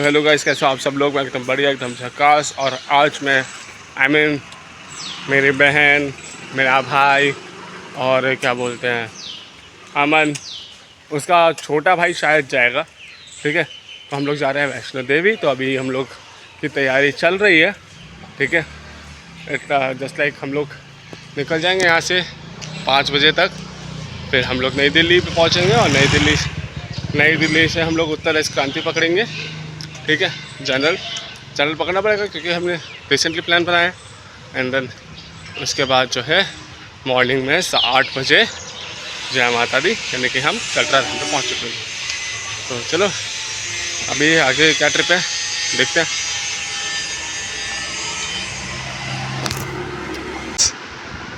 Hello guys, कैसे हो आप सब लोग। मैं एकदम बढ़िया, एकदम झकास। और आज मैं मेरी बहन, मेरा भाई और क्या बोलते हैं अमन, उसका छोटा भाई शायद जाएगा। ठीक है, तो हम लोग जा रहे हैं वैष्णो देवी। तो अभी हम लोग की तैयारी चल रही है। ठीक है, जस्ट लाइक हम लोग निकल जाएंगे यहाँ से 5 बजे तक। फिर हम लोग नई दिल्ली पे पहुँचेंगे और नई दिल्ली से हम लोग उत्तर क्रांति पकड़ेंगे। ठीक है, जनरल पकड़ना पड़ेगा क्योंकि हमने रिसेंटली प्लान बनाया है। एंड देन उसके बाद जो है मॉर्निंग में 8 बजे जय माता दी, यानी कि हम कटरा धाम पे पहुँच चुके हैं। तो चलो अभी आगे क्या ट्रिप है देखते हैं।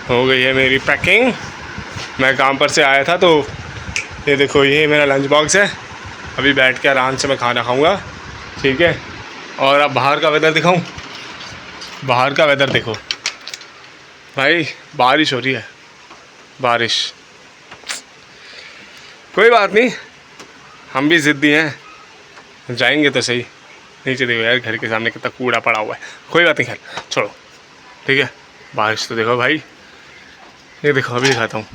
हो गई है मेरी पैकिंग। मैं काम पर से आया था तो ये देखो, ये मेरा लंच बॉक्स है। अभी बैठ के आराम से मैं खाना खाऊंगा। ठीक है, और अब बाहर का वेदर दिखाऊं। बाहर का वेदर देखो भाई, बारिश हो रही है, बारिश। कोई बात नहीं, हम भी ज़िद्दी हैं, जाएंगे तो सही। नीचे देखो यार, घर के सामने कितना कूड़ा पड़ा हुआ है। कोई बात नहीं, खैर छोड़ो। ठीक है, बारिश तो देखो भाई, ये देखो अभी दिखाता हूँ।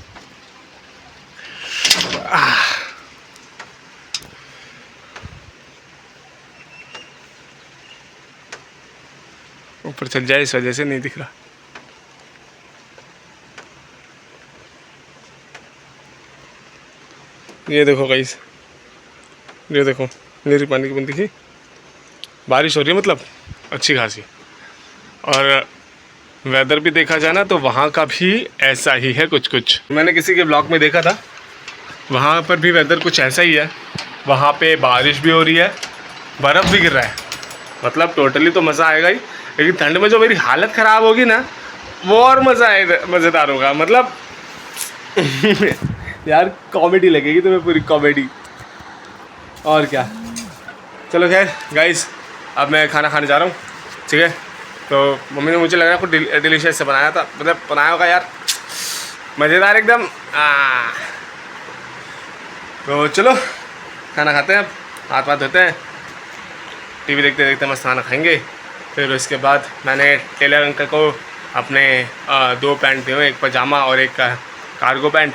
ऊपर चल जाए इस वजह से नहीं दिख रहा। ये देखो गाइस, ये देखो मेरी पानी की बूंद दिखी। बारिश हो रही है, मतलब अच्छी खासी। और वेदर भी देखा जाए ना तो वहाँ का भी ऐसा ही है कुछ कुछ। मैंने किसी के ब्लॉग में देखा था, वहाँ पर भी वेदर कुछ ऐसा ही है। वहाँ पे बारिश भी हो रही है, बर्फ़ भी गिर रहा है। मतलब टोटली तो मज़ा आएगा ही, लेकिन ठंड में जो मेरी हालत ख़राब होगी ना, वो और मज़ेदार होगा। मतलब यार कॉमेडी लगेगी तुम्हें, पूरी कॉमेडी। और क्या, चलो खैर गाइस, अब मैं खाना खाने जा रहा हूँ। ठीक है, तो मम्मी ने मुझे लग रहा है कुछ डिलीशियस से बनाया था, मतलब बनाया होगा यार, मज़ेदार एकदम। तो चलो खाना खाते हैं, अब हाथ धोते हैं, टीवी देखते देखते मस्त खाना खाएंगे। फिर उसके बाद मैंने टेलर अंकल को अपने 2 पैंट दिए, एक पजामा और एक कार्गो पैंट,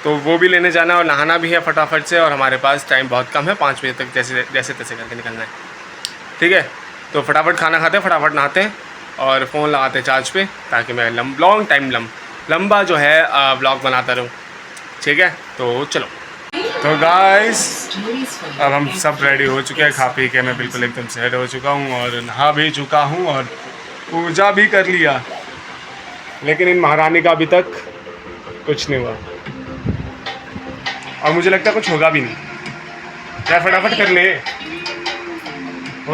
तो वो भी लेने जाना और नहाना भी है फटाफट से। और हमारे पास टाइम बहुत कम है, 5 बजे तक जैसे तैसे करके निकलना है। ठीक है, तो फटाफट खाना खाते हैं, फटाफट नहाते हैं और फ़ोन लगाते हैं चार्ज पे, ताकि मैं लॉन्ग टाइम लंबा जो है व्लॉग बनाता रहूँ। ठीक है, तो चलो। तो गाइस अब हम सब रेडी हो चुके हैं, खा पी के मैं बिल्कुल एकदम सेट हो चुका हूँ और नहा भी चुका हूँ और पूजा भी कर लिया। लेकिन इन महारानी का अभी तक कुछ नहीं हुआ और मुझे लगता है कुछ होगा भी नहीं। क्या फटाफट कर ले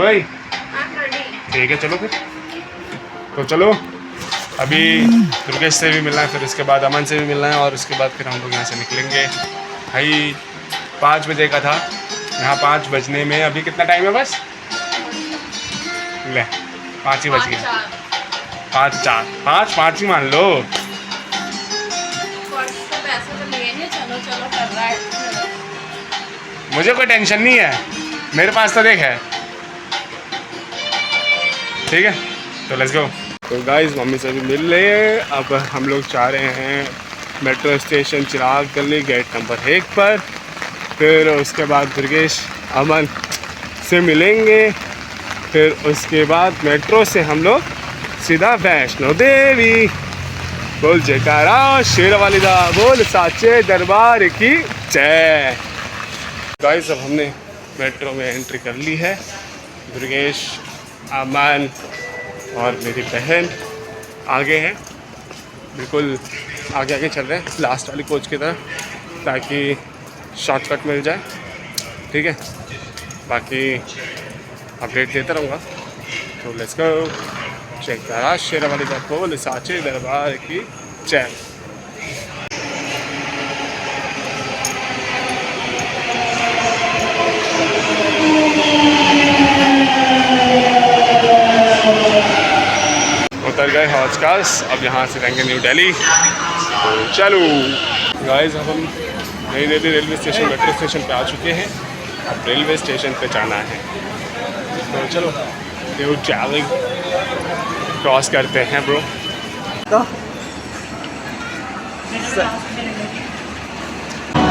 ओए। ठीक है चलो फिर, तो चलो अभी दुर्गेश से भी मिलना है, फिर उसके बाद अमन से भी मिलना है और उसके बाद फिर हम लोग यहाँ से निकलेंगे। भाई 5 बजे का था, यहाँ 5 बजने में अभी कितना टाइम है, बस ले 5 ही बज गए। 5 ही मान लो। मुझे कोई टेंशन नहीं है, मेरे पास तो देख है। ठीक है, तो लेट्स गो। तो गाइस मम्मी से भी मिल रहे हैं। अब हम लोग जा रहे हैं मेट्रो स्टेशन चिराग गली गेट नंबर 1 पर। फिर उसके बाद दुर्गेश अमन से मिलेंगे। फिर उसके बाद मेट्रो से हम लोग सीधा वैष्णो देवी। बोल जयकारा शेर वाली दा, बोल साचे दरबार की जय। गाइस अब हमने मेट्रो में एंट्री कर ली है। दुर्गेश, अमन और मेरी बहन आगे हैं, बिल्कुल आगे आगे चल रहे हैं लास्ट वाली कोच की तरफ, ताकि शॉर्टकट मिल जाए। ठीक है, बाकी अपडेट देता रहूँगा। तो लेट्स गो। जयकारा शेर वाली दा, बोल साचे दरबार की जय। उतर गए हौज खास, अब यहाँ से जाएंगे न्यू दिल्ली। तो चलो गाइस, अब हम नई Delhi railway station metro station पे आ चुके हैं। अब रेलवे स्टेशन पे जाना है। तो चलो न्यू ट्रैवलिंग क्रॉस करते हैं ब्रो।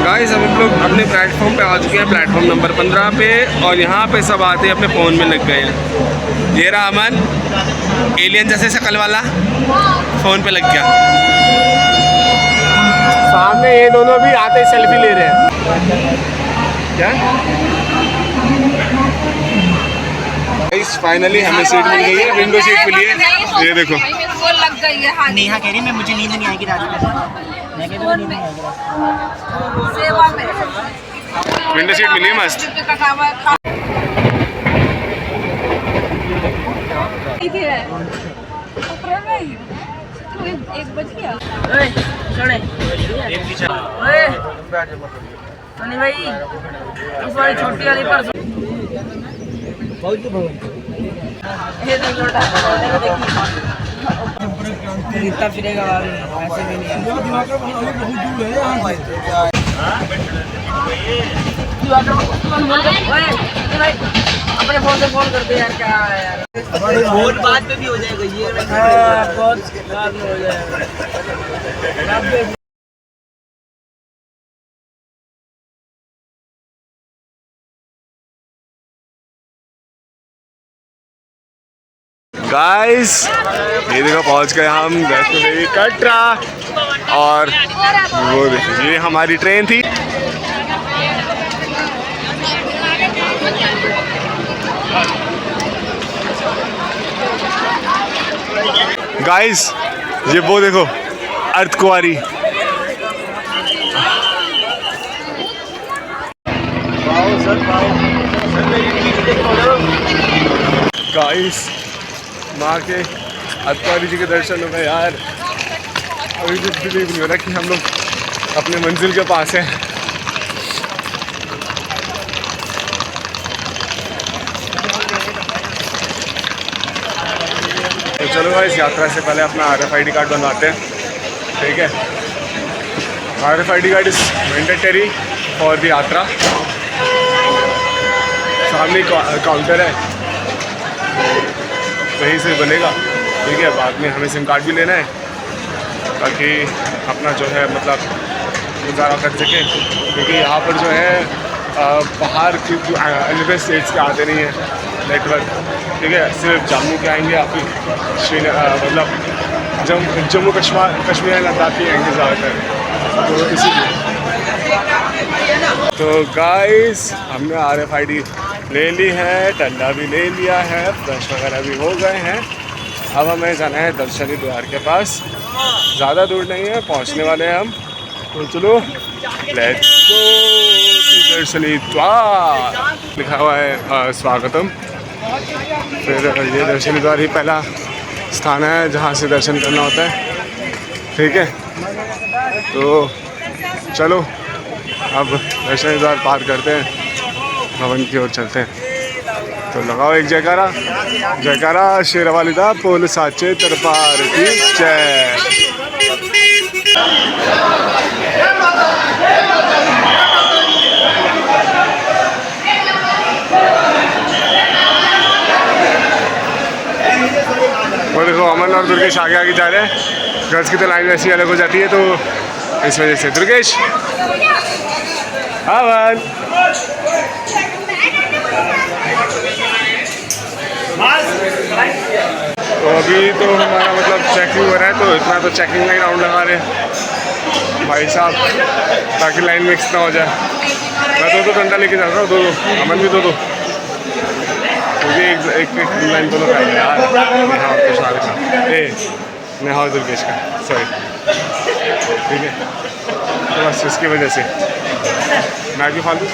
गाइस अब हम लोग अपने प्लेटफॉर्म पे आ चुके हैं, प्लेटफॉर्म नंबर 15 पे, और यहाँ पे सब आते अपने फ़ोन में लग गए हैं। ये रहा अमन, एलियन जैसे शक्ल वाला, फ़ोन पे लग गया। सामने ये दोनों भी आते सेल्फी ले रहे हैं। क्या फाइनली हमें सीट मिल गई है, विंडो सीट मिली है। ये देखो लग गई है। नेहा कह रही मैं मुझे नींद नहीं आएगी रात में। मैं कहती हूँ नींद नहीं आएगी सेवा में। विंडो सीट मिली है मस्त। एक बज गया। सनी भाई इस बार छोटी वाली पर ये तो लोटा इतना फिरेगा ऐसे भी नहीं अपने फोन से फोन करते यार, क्या है यार, फोन बाद में भी हो जाएगा ये। बहुत बाद में हो जाएगा। गाइस ये देखो पहुंच गए हम वैष्णो देवी कटरा, और वो देखो ये हमारी ट्रेन थी। गाइस ये वो देखो अर्धकुंवारी। गाइस माँ के अर्धकुंवारी जी के दर्शन हो गए यार। अभी भी बिलीव नहीं हो रहा कि हम लोग अपने मंजिल के पास हैं। तो चलो भाई इस यात्रा से पहले अपना RFID कार्ड बनवाते हैं, ठीक है। RFID card is mandatory for the यात्रा। सामने काउंटर है, वहीं से बनेगा, ठीक है। बाद में हमें सिम कार्ड भी लेना है ताकि अपना जो है मतलब गुजारा कर सकें, क्योंकि यहाँ पर जो है बाहर की अदर स्टेट्स के आते नहीं है नेटवर्क, ठीक है। सिर्फ जम्मू के आएंगे, या फिर मतलब जम्मू कश्मीर लद्दाख के आएंगे ज़्यादातर, तो इसीलिए। तो गाइस हमने RFID ले ली है, ठंडा भी ले लिया है, ब्रश वगैरह भी हो गए हैं। अब हमें जाना है दर्शनी द्वार के पास, ज़्यादा दूर नहीं है, पहुंचने वाले हैं हम। तो चलो लेट्स गो दर्शनी द्वार। लिखा हुआ है स्वागतम। फिर ये दर्शनी द्वार ही पहला स्थान है जहां से दर्शन करना होता है, ठीक है। तो चलो अब दर्शनी द्वार पार करते हैं, भवन की ओर चलते हैं। तो लगाओ एक जयकारा, जयकारा शेरवाली दा पोल साचे दरबार की जय। वो देखो अमन और दुर्गेश आगे आगे जा रहे हैं। गर्ल्स की तो लाइन वैसी अलग हो जाती है, तो इस वजह से दुर्गेश अमन तो अभी तो हमारा मतलब चेकिंग हो रहा है, तो इतना तो चेकिंग का ही राउंड लगा रहे हैं भाई साहब, ताकि लाइन मिक्स ना हो जाए। मैं दो डंडा लेके जा रहा हूँ, दो अमन भी दो क्योंकि एक लाइन दोनों का है यार। नेहा और तुषार का, नेहा और दुर्गेश का, सॉरी, ठीक है। तो बस इसकी वजह से मैं भी फालतू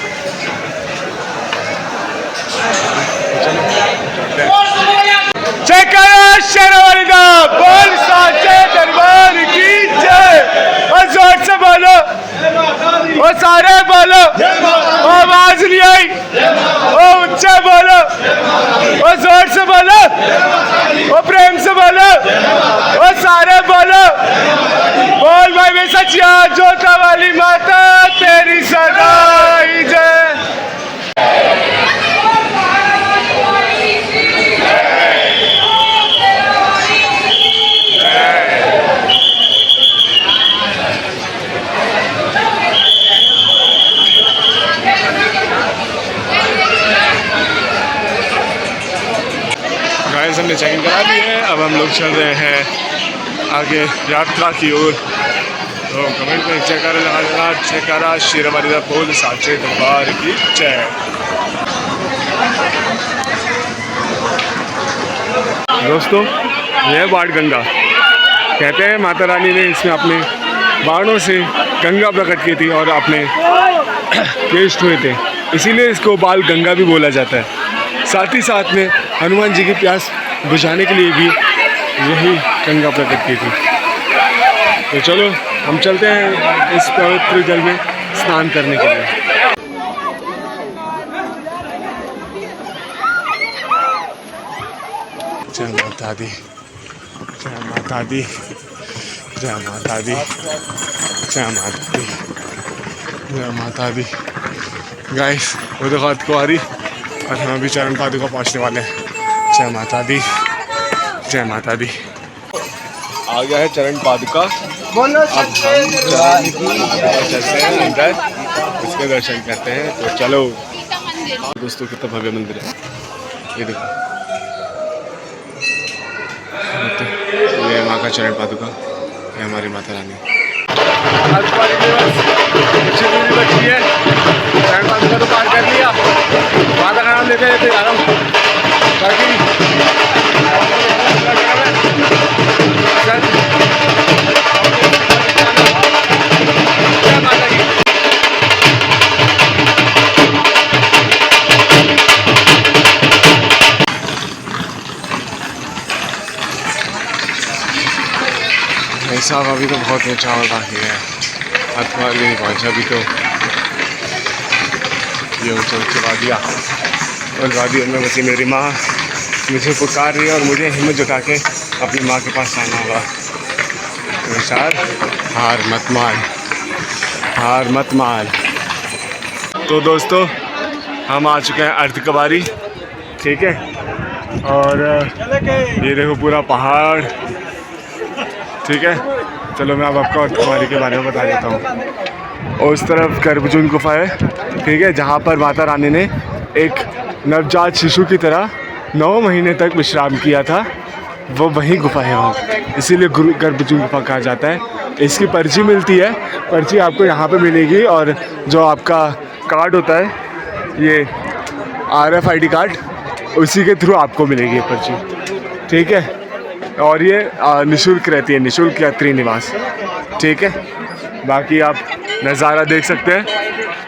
शेरवाली दा बोल साचे दरबार की जय। और जोर से बोलो, और सारे बोलो, आवाज नहीं आई, और ऊंचा बोलो, और जोर से बोलो, और प्रेम से बोलो, और सारे बोलो, बोल भाई मैं सचिया जोता वाली माता तेरी सदा ही जय। ने चेकिंग करा दी है। अब हम लोग चल रहे हैं आगे यात्रा की ओर। तो कमेंट में चेक कर लगा चेक करा शेरवाली का पुल साचे दरबार की जय। दोस्तों यह बाण गंगा कहते हैं माता रानी ने इसमें अपने बाणों से गंगा प्रकट की थी और अपने केश हुए थे, इसीलिए इसको बाल गंगा भी बोला जाता है। साथ ही साथ में हनुमान जी की प्यास बुझाने के लिए भी यही गंगा प्रकट की थी। तो चलो हम चलते हैं इस पवित्र जल में स्नान करने के लिए। जय माता दी, जय माता दी, जय माता दी, जय माता दी, जय माता दी। गाइस वो देखो हाथ को आ रही और हम अभी चरण पादुका पहुंचने वाले हैं। जय माता दी, जय माता दी। आ गया है चरण पादुका। बोलो अब हम चलते हैं अंदर, उसके दर्शन करते हैं। तो चलो दोस्तों, कितना भव्य मंदिर है ये देखो। ये माँ का चरण पादुका, ये हमारी माता रानी। कुछ दूरी बची है, चरण पादुका तो पार कर लिया। माता का नाम लेते लेते जा रहा हूँ ताकि साहब अभी तो बहुत ऊंचा और बाकी है, हथवार नहीं पहुँचा अभी तो। ये ऊँचे ऊँचे वादियाँ और वादियों में बसी मेरी माँ मुझे पुकार रही है और मुझे हिम्मत जुटा के अपनी माँ के पास आना होगा। विशाल हार मत मार, हार मत मार। तो दोस्तों हम आ चुके हैं अर्धकुंवारी, ठीक है। और ये देखो पूरा पहाड़, ठीक है। चलो मैं अब आपको अर्धकुंवारी के बारे में बता देता हूँ। और उस तरफ गर्भजून गुफा है, ठीक है, जहाँ पर माता रानी ने एक नवजात शिशु की तरह 9 महीने तक विश्राम किया था। वो वही गुफा है वहाँ, इसीलिए गर्भजून गुफा कहा जाता है। इसकी पर्ची मिलती है, पर्ची आपको यहाँ पे मिलेगी और जो आपका कार्ड होता है, ये RFID कार्ड, उसी के थ्रू आपको मिलेगी ये पर्ची, ठीक है। और ये निःशुल्क रहती है, निःशुल्क यात्री निवास, ठीक है। बाकी आप नज़ारा देख सकते हैं,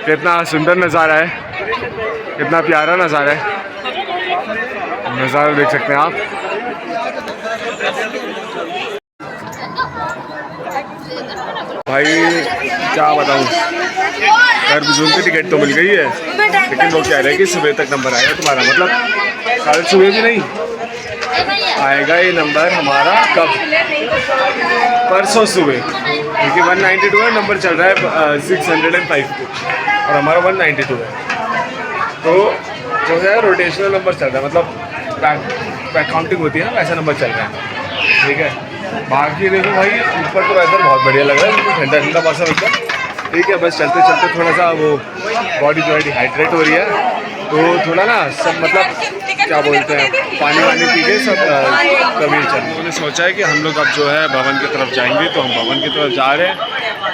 कितना सुंदर नज़ारा है, कितना प्यारा नज़ारा है। नज़ारा देख सकते हैं आप। भाई क्या बताऊँ, गर्भजून की टिकट तो मिल गई है, लेकिन वो कह रहे हैं कि सुबह तक नंबर आएगा तुम्हारा। मतलब कल सुबह भी नहीं आएगा ये नंबर हमारा, कब? परसों सुबह, क्योंकि 192 है, नंबर चल रहा है 605 और हमारा 192 है। तो जो है रोटेशनल नंबर चल रहा है, मतलब बैक काउंटिंग होती है ना, वैसा नंबर चल रहा है, ठीक है। बाकी देखो भाई ऊपर तो वेदर बहुत बढ़िया लग रहा है, ठंडा ठंडा मौसम एकदम, ठीक है। बस चलते चलते थोड़ा सा वो बॉडी जो है डिहाइड्रेट हो रही है, तो थोड़ा ना सब मतलब क्या बोलते हैं, पानी वानी पी के सब कभी चल। उन्होंने सोचा है कि हम लोग अब जो है भवन की तरफ जाएंगे, तो हम भवन की तरफ जा रहे हैं,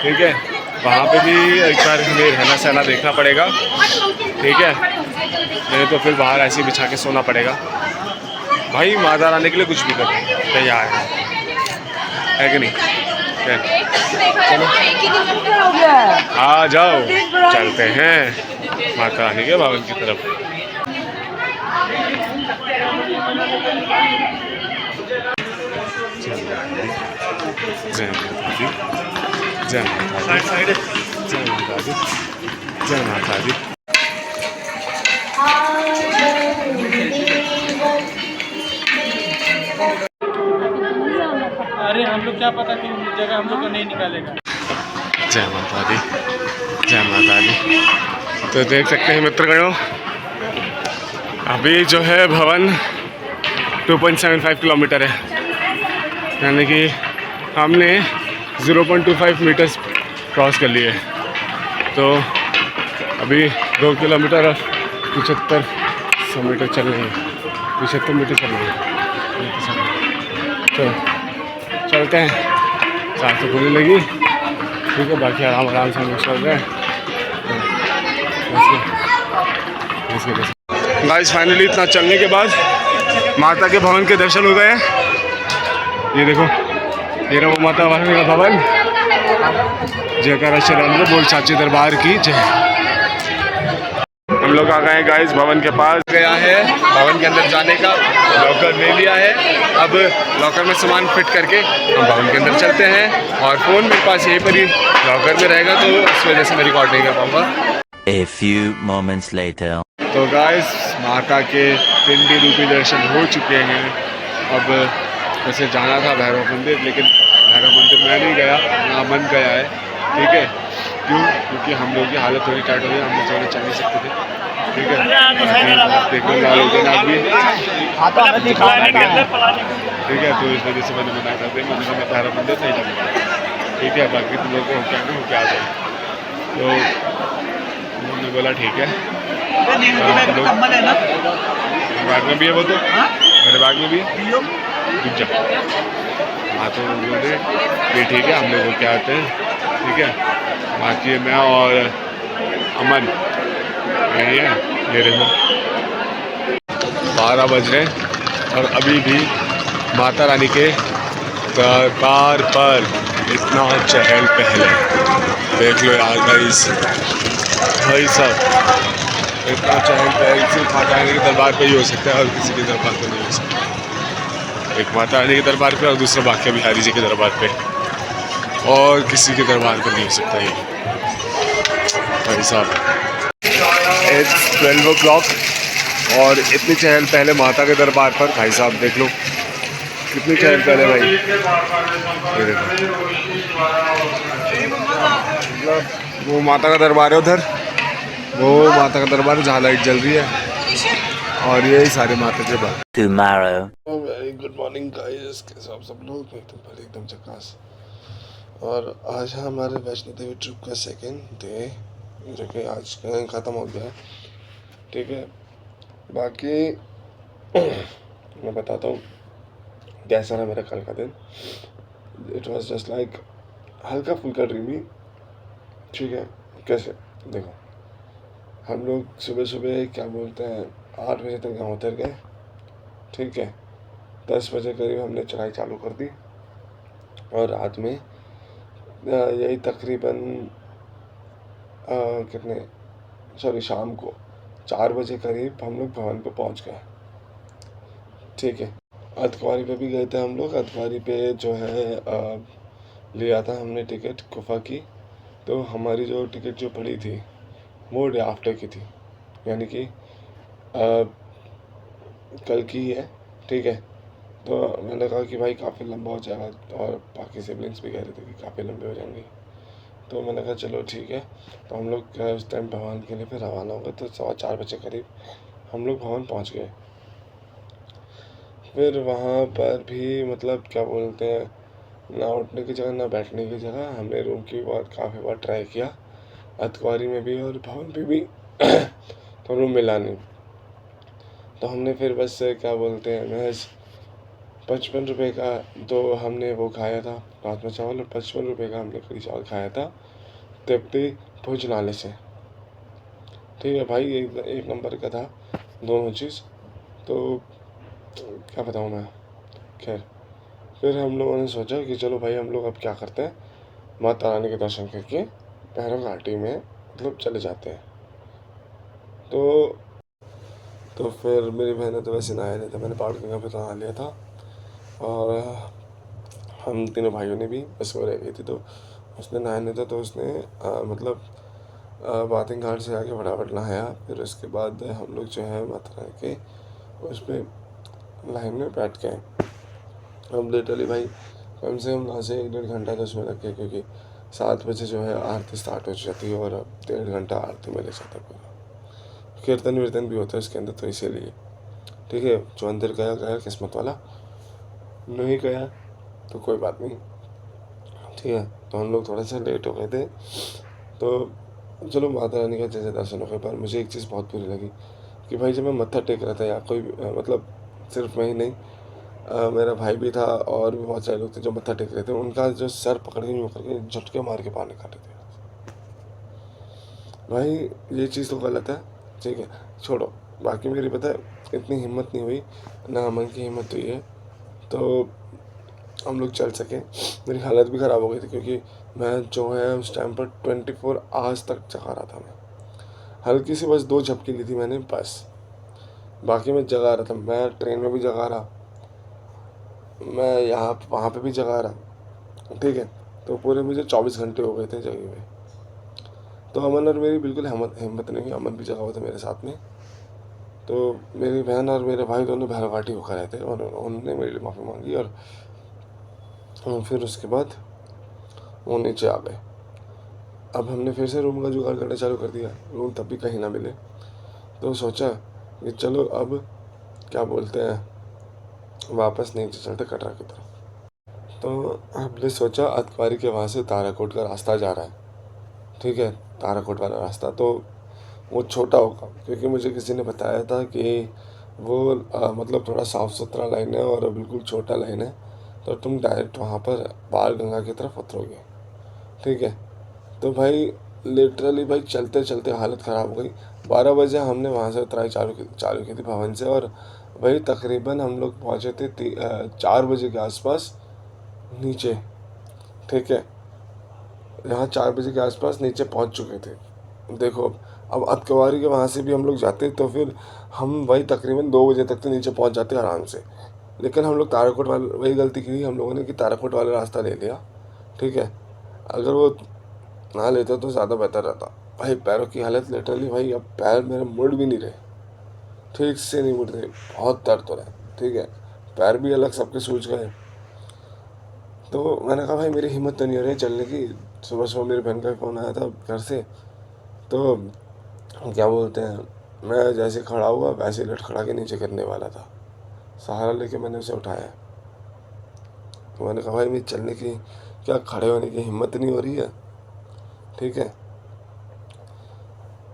ठीक है। वहाँ पे भी एक बार हमें रहना सहना देखना पड़ेगा, ठीक है, नहीं तो फिर बाहर ऐसे बिछा के सोना पड़ेगा। भाई माता रानी के लिए कुछ भी करते तैयार है कि नहीं? चलो आ जाओ, चलते हैं माता रानी के भवन की तरफ। जय माता दी, जय माता दी, जय माता दी, जय माता दी। अरे हम लोग क्या पता कि जगह हम लोग को नहीं निकालेगा। जय माता दी, जय माता दी। तो देख सकते हैं मित्रगणों, अभी जो है भवन 2.75 किलोमीटर है, यानी कि हमने 0.25 मीटर्स क्रॉस कर लिए। तो अभी 2 किलोमीटर और 75 मीटर चल रहे हैं, 75 मीटर चल रहे हैं। तो चलते हैं, 4 तो खुलने लगी, ठीक है। बाकी आराम आराम से हम लोग चल रहे हैं। गाइस फाइनली इतना चलने के बाद माता के भवन के दर्शन हो गए हैं। ये देखो, ये रहा वो माता वाहिनी का भवन। जयकारा श्री बोल साचे दरबार की जय। हम लोग आ गए हैं गाइस भवन के पास। गया है भवन के अंदर जाने का, लॉकर ले लिया है। अब लॉकर में सामान फिट करके हम भवन के अंदर चलते हैं। और फ़ोन मेरे पास यहीं पर ही लॉकर में रहेगा, तो इस वजह से मैं रिकॉर्ड नहीं कर पाऊँगा। A few moments later. तो गाइस माता के पिंडी रूपी दर्शन हो चुके हैं। अब वैसे जाना था भैरव मंदिर, लेकिन भैरव मंदिर मैं नहीं गया, ना मन गया है, ठीक है। क्यों? क्योंकि हम लोग की हालत थोड़ी टाइट हो गई, हम लोग थोड़े चल नहीं सकते थे, ठीक है। देखने वाले दिन आप भी, ठीक है। तो इस वजह से मैंने मना कर दिया, मैं भैरव मंदिर नहीं जाऊँगा, ठीक है। बाकी तुम लोग को होके आ जाए, तो उन्होंने बोला ठीक है। कम्बल है ना बैग में भी है वो, तो मेरे बैग में भी है, रुक जा। हाँ तो बोले ये ठीक है, हम लोग क्या आते हैं, ठीक है। बाकी मैं और अमन यही है। ये देखो 12 बज रहे हैं और अभी भी माता रानी के दरबार पर इतना चहल पहल है। देख लो यार गाइस, भाई साहब इतना चहल पहल सिर्फ माता रानी के दरबार पे ही हो सकता है और किसी के दरबार पे नहीं हो सकता। एक माता रानी के दरबार पे और दूसरा बांके बिहारी जी के दरबार पे, और किसी के दरबार पे नहीं हो सकता ये भाई साहब। इट्स 12 o'clock और इतनी चहल पहले माता के दरबार पर, भाई साहब देख लो कितनी चहल पहले भाई। ये देखो मतलब वो माता का दरबार है उधर, वो माता का दरबार जहाँ लाइट जल रही है, और यही सारे माता के बाहर। Tomorrow. Very good morning guys, कैसे आप सब लोग? एकदम झकास। और आज है हमारे वैष्णो देवी ट्रिप का सेकेंड डे, जो कि आज ख़त्म हो गया है, ठीक है। बाकी मैं बताता हूँ कैसा रहा मेरा कल का दिन। इट वॉज जस्ट लाइक हल्का फुल्का ड्रीमी, ठीक है। कैसे देखो, हम लोग सुबह सुबह क्या बोलते हैं 8 बजे तक यहाँ उतर गए, ठीक है। 10 बजे करीब हमने चढ़ाई चालू कर दी, और रात में यही तकरीबन शाम को 4 बजे करीब हम लोग भवन पे पहुंच गए, ठीक है। अर्धकुंवारी पे भी गए थे हम लोग। अर्धकुंवारी पे जो है लिया था हमने टिकट गुफा की, तो हमारी जो टिकट जो पड़ी थी वो डे आफ्टर की थी, यानी कि कल की ही है, ठीक है। तो मैंने कहा कि भाई काफ़ी लंबा हो जाएगा, और बाकी सिबलिंग्स भी कह रहे थे कि काफ़ी लंबे हो जाएंगे, तो मैंने कहा चलो ठीक है। तो हम लोग उस टाइम भवन के लिए फिर रवाना हो गए। तो 4:15 बजे करीब हम लोग भवन पहुंच गए। फिर वहाँ पर भी मतलब क्या बोलते हैं, ना उठने की जगह ना बैठने की जगह। हमने रूम की काफ़ी बार ट्राई किया, अर्धकुंवारी में भी और भवन पे भी तो रूम मिला नहीं। तो हमने फिर बस क्या बोलते हैं महज 55 रुपये का तो हमने वो खाया था रात में चावल, और 55 रुपये का हमने कड़ी चावल खाया था तृप्ति भोजनालय से, ठीक है भाई। एक नंबर का था दोनों चीज़, तो क्या बताऊँ मैं। खैर फिर हम लोगों ने सोचा कि चलो भाई हम लोग अब क्या करते हैं, माता रानी के दर्शन करके भैरव घाटी में मतलब चले जाते हैं। तो फिर मेरी बहन ने तो वैसे नहाया नहीं था, मैंने पहाड़ गंगा पे नहा लिया था, और हम तीनों भाइयों ने भी बस वो रह गई थी। तो उसने नहाया नहीं था, तो उसने मतलब बाथिंग घाट से आके फटाफट नहाया। फिर उसके बाद हम लोग जो है माता रानी के उस पर लाइन में बैठ गए। हम लिटरली भाई कम से कम ना से 1-1.5 घंटा तो उसमें लग गया, क्योंकि 7 बजे जो है आरती स्टार्ट हो जाती है, और 1.5 घंटा आरती में ले जाता है पूरा। कीर्तन वीर्तन भी होता है उसके अंदर, तो इसीलिए ठीक है। जो अंदर गया किस्मत वाला, नहीं गया तो कोई बात नहीं, ठीक है। तो हम लोग थोड़ा सा लेट हो गए थे, तो चलो माता रानी का जैसे दर्शन हो गए। पर मुझे एक चीज़ बहुत बुरी लगी कि भाई जब मैं मत्था टेक रहा था, या कोई मतलब सिर्फ मैं ही नहीं, मेरा भाई भी था और भी बहुत सारे लोग थे जो मत्था टेक रहे थे। उनका जो सर पकड़ के यूँ करके झटके मार के बाहर निकाले थे। भाई ये चीज़ तो गलत है, ठीक है, छोड़ो। बाकी मेरी पता है इतनी हिम्मत नहीं हुई, ना अमन की हिम्मत हुई है तो हम लोग चल सके। मेरी हालत भी ख़राब हो गई थी क्योंकि मैं जो है उस टाइम पर 24 आवर्स तक जगा रहा था। मैं हल्की सी बस 2 झपकी ली थी मैंने बस, बाकी मैं जगा रहा था। मैं ट्रेन में भी जगा रहा, मैं यहाँ वहाँ पे भी जगा रहा, ठीक है। तो पूरे मुझे 24 घंटे हो गए थे जगे हुए। तो अमन और मेरी बिल्कुल हिम्मत नहीं हुई। अमन भी जगा हुआ था मेरे साथ में। तो मेरी बहन और मेरे भाई दोनों भैरवाटी होकर रहे थे और उन्होंने मेरे लिए माफ़ी मांगी और फिर उसके बाद वो नीचे आ गए। अब हमने फिर से रूम का जुगाड़ करना चालू कर दिया। रूम तब भी कहीं ना मिले तो सोचा कि चलो अब क्या बोलते हैं वापस नीचे चलते कटरा की तरफ। तो हमने सोचा अतवारी के वहाँ से ताराकोट का रास्ता जा रहा है, ठीक है। ताराकोट वाला रास्ता तो वो छोटा होगा क्योंकि मुझे किसी ने बताया था कि वो मतलब थोड़ा साफ़ सुथरा लाइन है और बिल्कुल छोटा लाइन है, तो तुम डायरेक्ट वहाँ पर बाल गंगा की तरफ उतरोगे, ठीक है। तो भाई लिटरली भाई चलते चलते हालत ख़राब हो गई। 12 बजे हमने वहाँ से उतराई चालू की थी भवन से और भाई तकरीबन हम लोग पहुँचे थे 4 बजे के आसपास नीचे, ठीक है। यहाँ 4 बजे के आसपास नीचे पहुँच चुके थे। देखो अब अतकवारी के वहाँ से भी हम लोग जाते तो फिर हम वही तकरीबन 2 बजे तक तो नीचे पहुँच जाते आराम से। लेकिन हम लोग ताराकोट वाले वही गलती की हम लोगों ने कि ताराकोट वाला रास्ता ले लिया, ठीक है। अगर वो ना लेते तो ज़्यादा बेहतर रहता। भाई पैरों की हालत लिटरली भाई अब पैर मेरे मुड़ भी नहीं रहे, ठीक से नहीं मुड़ रहे, बहुत दर्द हो रहा है, ठीक है। पैर भी अलग सबके सूज गए। तो मैंने कहा भाई मेरी हिम्मत तो नहीं हो रही चलने की। सुबह सुबह मेरी बहन का फ़ोन आया था घर से, तो क्या बोलते हैं मैं जैसे खड़ा हुआ वैसे लटखड़ा के नीचे गिरने वाला था। सहारा लेके मैंने उसे उठाया। तो मैंने कहा भाई मेरी चलने की क्या खड़े होने की हिम्मत नहीं हो रही है, ठीक है।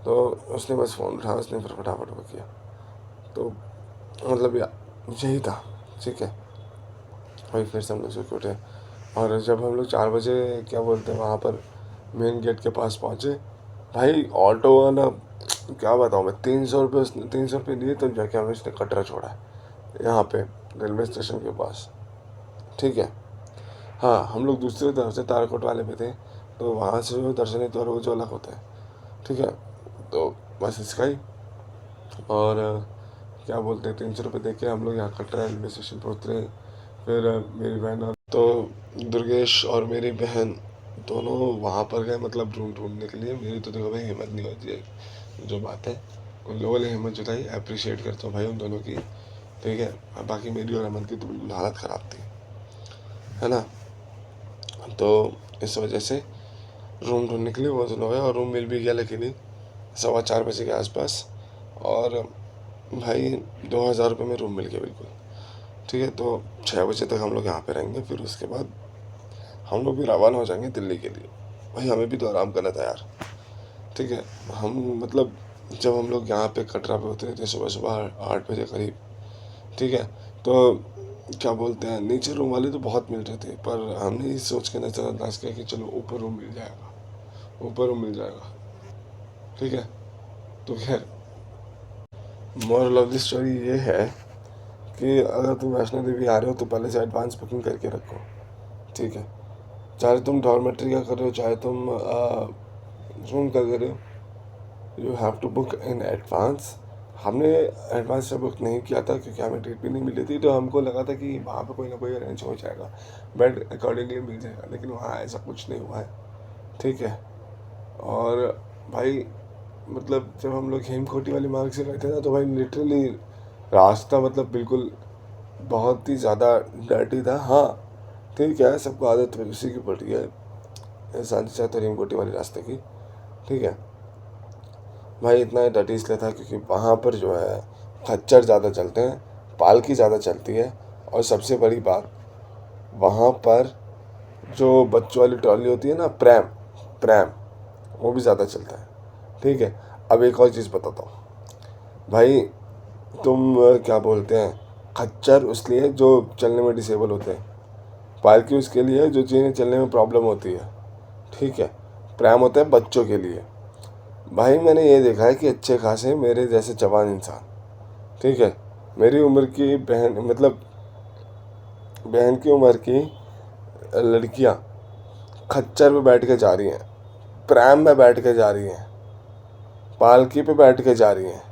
तो उसने बस फ़ोन उठाया, उसने फिर फटाफट वो किया। तो मतलब यही था, ठीक है। भाई फिर से हम लोग सो के उठे और जब हम लोग 4 बजे क्या बोलते हैं वहाँ पर मेन गेट के पास पहुँचे, भाई ऑटो वाला क्या बताऊँ मैं, 300 रुपये लिए तब जाके हमें उसने कटरा छोड़ा है यहाँ पे रेलवे स्टेशन के पास, ठीक है। हाँ हम लोग दूसरी तरफ से ताराकोट वाले पे थे, तो वहाँ से जो दर्शनी द्वार वो जो अलग होता है, ठीक है। तो बस इसका ही और क्या बोलते हैं 300 रुपये दे के हम लोग यहाँ कटरा रेलवे स्टेशन पर उतरे। फिर मेरी बहन और तो दुर्गेश और मेरी बहन दोनों वहाँ पर गए मतलब रूम ढूंढने के लिए। मेरी तो देखो भाई हिम्मत नहीं होती है, जो बात है उन लोगों ने हिम्मत जुटाई, अप्रिशिएट करता हूँ भाई उन दोनों की, ठीक है। बाकी मेरी और अमन की तो बिल्कुल हालत ख़राब थी, है ना। तो इस वजह से रूम ढूंढने के लिए वो दोनों गए और रूम मिल भी गया लेकिन 4:15 बजे के आसपास। और भाई 2000 रुपये में रूम मिल गया बिल्कुल, ठीक है। तो 6 बजे तक हम लोग यहाँ पे रहेंगे, फिर उसके बाद हम लोग भी रवाना हो जाएंगे दिल्ली के लिए। भाई हमें भी तो आराम करना था यार, ठीक है। हम मतलब जब हम लोग यहाँ पे कटरा पे होते थे सुबह सुबह 8 बजे करीब, ठीक है। तो क्या बोलते हैं नीचे रूम वाले तो बहुत मिल रहे थे, पर हमने इस सोच के नज़रअंदाज किया कि चलो ऊपर रूम मिल जाएगा, ऊपर रूम मिल जाएगा, ठीक है। तो खैर मोरल ऑफ द स्टोरी ये है कि अगर तुम वैष्णो देवी आ रहे हो तो पहले से एडवांस बुकिंग करके रखो, ठीक है। चाहे तुम डॉर्मेट्री का कर रहे हो, चाहे तुम रूम का कर रहे हो, you have to book in advance. हमने एडवांस से बुक नहीं किया था क्योंकि हमें डेट भी नहीं मिली थी, तो हमको लगा था कि वहाँ पे कोई ना कोई अरेंज हो जाएगा, बेड अकॉर्डिंगली मिल जाएगा, लेकिन वहाँ ऐसा कुछ नहीं हुआ है, ठीक है। और भाई मतलब जब हम लोग हेमकोटी वाली मार्ग से गए थे ना, तो भाई लिटरली रास्ता मतलब बिल्कुल बहुत ही ज़्यादा डर्टी था। हाँ ठीक है, सबको आदत उसी की पड़ रही है शांति चाह तो हेमकोटी वाली रास्ते की, ठीक है। भाई इतना डर्टी इसलिए था क्योंकि वहाँ पर जो है खच्चर ज़्यादा चलते हैं, पालकी ज़्यादा चलती है, और सबसे बड़ी बात वहाँ पर जो बच्चों वाली ट्रॉली होती है ना, प्रैम वो भी ज़्यादा चलता है, ठीक है। अब एक और चीज़ बताता हूँ भाई, तुम क्या बोलते हैं खच्चर उसके लिए जो चलने में डिसेबल होते हैं, पालकी उसके लिए जो जिन्हें चलने में प्रॉब्लम होती है, ठीक है। प्रैम होता है बच्चों के लिए। भाई मैंने ये देखा है कि अच्छे खासे मेरे जैसे जवान इंसान, ठीक है, मेरी उम्र की बहन, मतलब बहन की उम्र की लड़कियां खच्चर पे बैठ के जा रही हैं, प्रैम में बैठ के जा रही हैं, पालकी पे बैठ के जा रही हैं।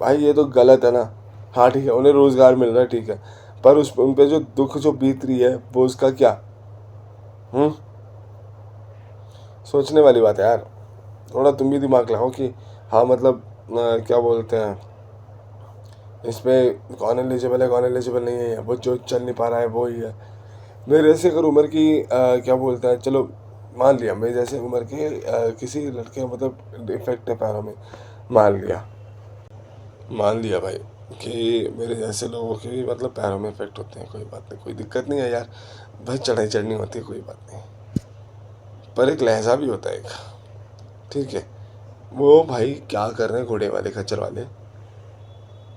भाई ये तो गलत है ना। हाँ ठीक है, उन्हें रोज़गार मिल रहा है, ठीक है, पर उन पे जो दुख जो बीत रही है वो उसका क्या? सोचने वाली बात है यार। थोड़ा तुम भी दिमाग लगाओ कि हाँ मतलब क्या बोलते हैं, इसमें कौन एलिजिबल है कौन एलिजिबल नहीं है, वो जो चल नहीं पा रहा है वो ही है। मेरे जैसे अगर उम्र की क्या बोलते हैं, चलो मान लिया मेरे जैसे उम्र के किसी लड़के मतलब डिफेक्ट है पैरों में, मान लिया भाई कि मेरे जैसे लोगों के भी मतलब पैरों में इफेक्ट होते हैं, कोई बात नहीं, कोई दिक्कत नहीं है यार भाई, चढ़ाई चढ़नी होती है, कोई बात नहीं, पर एक लहजा भी होता है एक, ठीक है। वो भाई क्या कर रहे हैं घोड़े वाले, खच्चर वाले,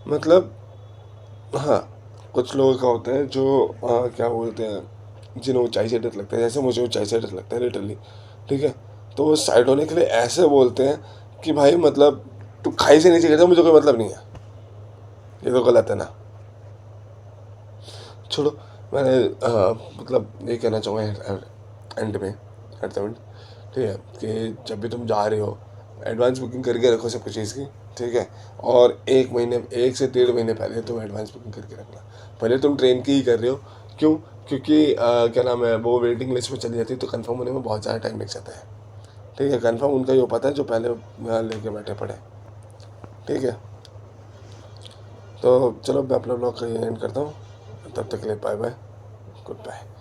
मतलब हाँ कुछ लोगों का होता है जो क्या बोलते हैं, जिन्हें ऊंचाई से डर लगता है, जैसे मुझे ऊंचाई से डर लगता है लिटरली, ठीक है, तो वो साइड होने के लिए ऐसे बोलते हैं कि भाई मतलब तू खाई से नीचे गिर जा, मुझे कोई मतलब नहीं है। ये तो गलत है ना। छोड़ो, मैंने मतलब ये कहना चाहूँगा एंड में, एट द एंड, ठीक है, कि जब भी तुम जा रहे हो एडवांस बुकिंग करके रखो सब कुछ चीज़ की, ठीक है। और 1 से 1.5 महीने पहले तुम एडवांस बुकिंग करके रखना। पहले तुम ट्रेन की ही कर रहे हो, क्यों? क्योंकि क्या नाम है, वो वेटिंग लिस्ट में चली जाती है तो कंफर्म होने में बहुत ज़्यादा टाइम लग जाता है, ठीक है। कंफर्म उनका ही हो पाता है जो पहले लेके बैठे पड़े, ठीक है। तो चलो मैं अपना ब्लॉग का एंड करता हूँ, तब तक के लिए बाय बाय, गुड बाय।